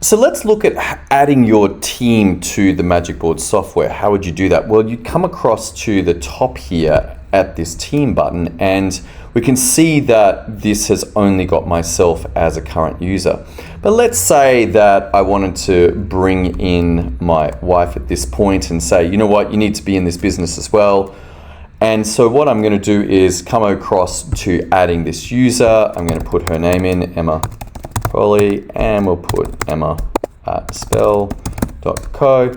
So let's look at adding your team to the Magic Board software. How would you do that? Well, you come across to the top here at this team button, and we can see that this has only got myself as a current user. But let's say that I wanted to bring in my wife at this point and say, you know what, you need to be in this business as well. And so what I'm going to do is come across to adding this user. I'm going to put her name in, Emma Crowley, and we'll put Emma at spell.co.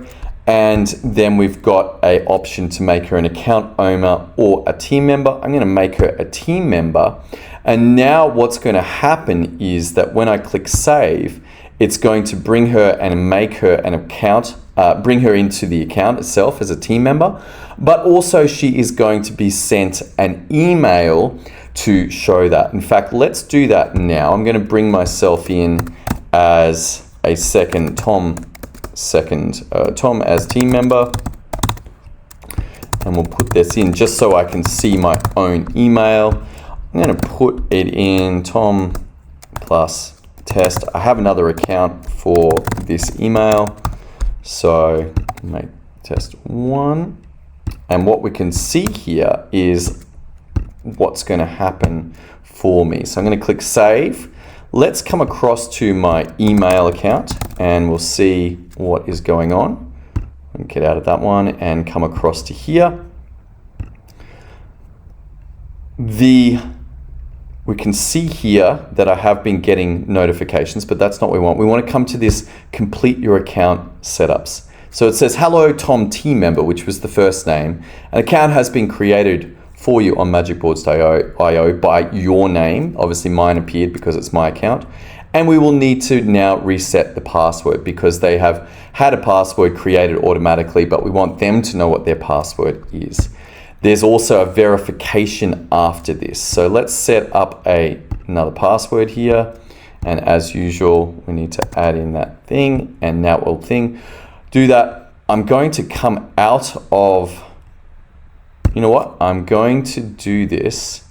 And then we've got an option to make her an account owner or a team member. I'm going to make her a team member. And now what's going to happen is that when I click save, it's going to bring her and make her an account, bring her into the account itself as a team member. But also she is going to be sent an email to show that. In fact, let's do that now. I'm going to bring myself in as a Tom as team member, and we'll put this in just so I can see my own email. I'm going to put it in Tom plus test. I have another account for this email, so make test 1, and what we can see here is what's going to happen for me. So I'm going to click save. Let's come across to my email account and we'll see what is going on. I'll get out of that one and come across to here. We can see here that I have been getting notifications, but that's not what we want. We want to come to this complete your account setups. So it says, hello Tom team member, which was the first name. An account has been created for you on magicboards.io by your name. Obviously mine appeared because it's my account. And we will need to now reset the password because they have had a password created automatically, but we want them to know what their password is. There's also a verification after this. So let's set up another password here. And as usual, we need to add in that thing and now we'll do that. I'm going to come out of, you know what? I'm going to do this.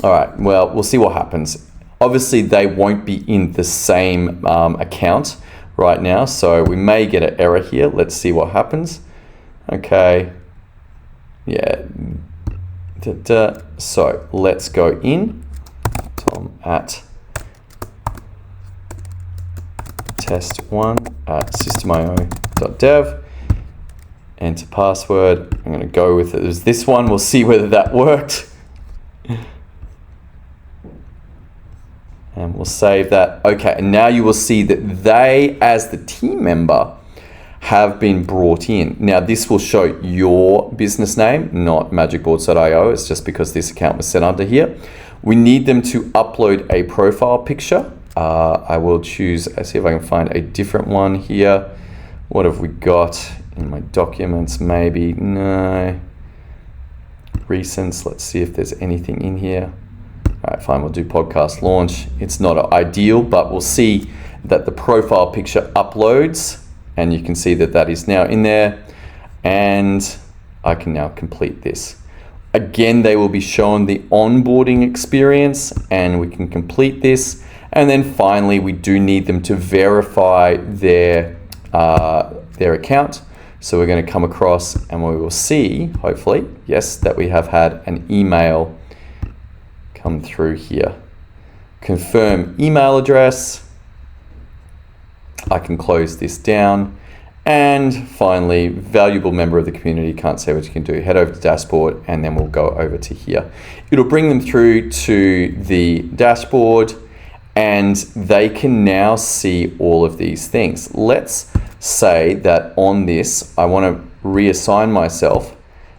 All right, well, we'll see what happens. Obviously, they won't be in the same account right now, so we may get an error here. Let's see what happens. Okay, yeah. So let's go in. Tom at test1 at systemio.dev. Enter password. I'm going to go with it as this one. We'll see whether that worked. And we'll save that. Okay, and now you will see that they, as the team member, have been brought in. Now this will show your business name, not magicboards.io. It's just because this account was set under here. We need them to upload a profile picture. I will choose, let's see if I can find a different one here. What have we got in my documents? Maybe, no. Recents, let's see if there's anything in here. All right, fine, we'll do podcast launch. It's not ideal, but we'll see that the profile picture uploads and you can see that that is now in there and I can now complete this. Again, they will be shown the onboarding experience and we can complete this. And then finally, we do need them to verify their account. So we're going to come across and we will see, hopefully, yes, that we have had an email come through here. Confirm email address. I can close this down. And finally, valuable member of the community, can't say what you can do. Head over to dashboard and then we'll go over to here. It'll bring them through to the dashboard and they can now see all of these things. Let's say that on this, I want to reassign myself.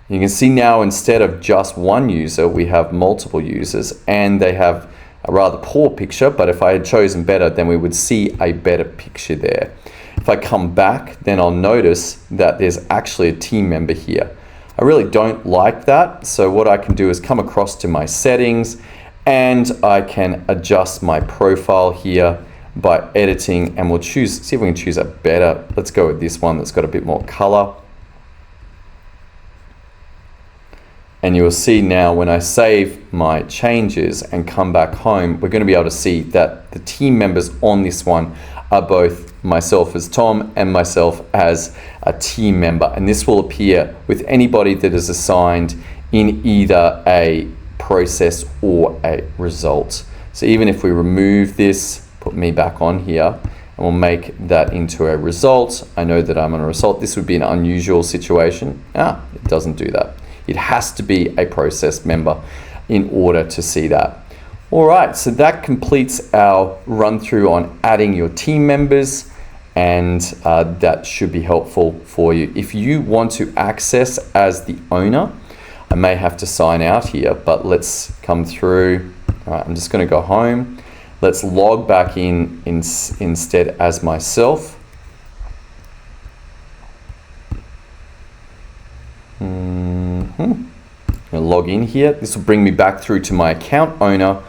You can see now instead of just one user, we have multiple users and they have a rather poor picture, but if I had chosen better, then we would see a better picture there. If I come back, then I'll notice that there's actually a team member here. I really don't like that. So what I can do is come across to my settings and I can adjust my profile here by editing and we'll choose, see if we can choose a better, let's go with this one that's got a bit more color. And you'll see now when I save my changes and come back home, we're going to be able to see that the team members on this one are both myself as Tom and myself as a team member. And this will appear with anybody that is assigned in either a process or a result. So even if we remove this, put me back on here, and we'll make that into a result. I know that I'm on a result. This would be an unusual situation. It doesn't do that. It has to be a process member in order to see that. All right, so that completes our run through on adding your team members, and that should be helpful for you. If you want to access as the owner, I may have to sign out here, but let's come through. All right, I'm just going to go home. Let's log back in instead as myself. I'm going to log in here. This will bring me back through to my account owner,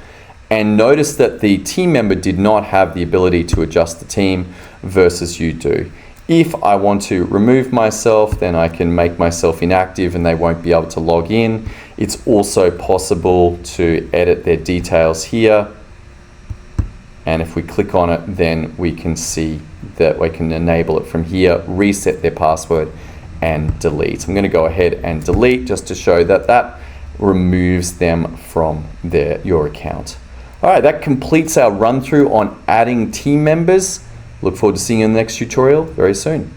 and notice that the team member did not have the ability to adjust the team versus you do. If I want to remove myself, then I can make myself inactive and they won't be able to log in. It's also possible to edit their details here. And if we click on it, then we can see that we can enable it from here, reset their password and delete. I'm going to go ahead and delete just to show that that removes them from your account. All right, that completes our run through on adding team members. Look forward to seeing you in the next tutorial very soon.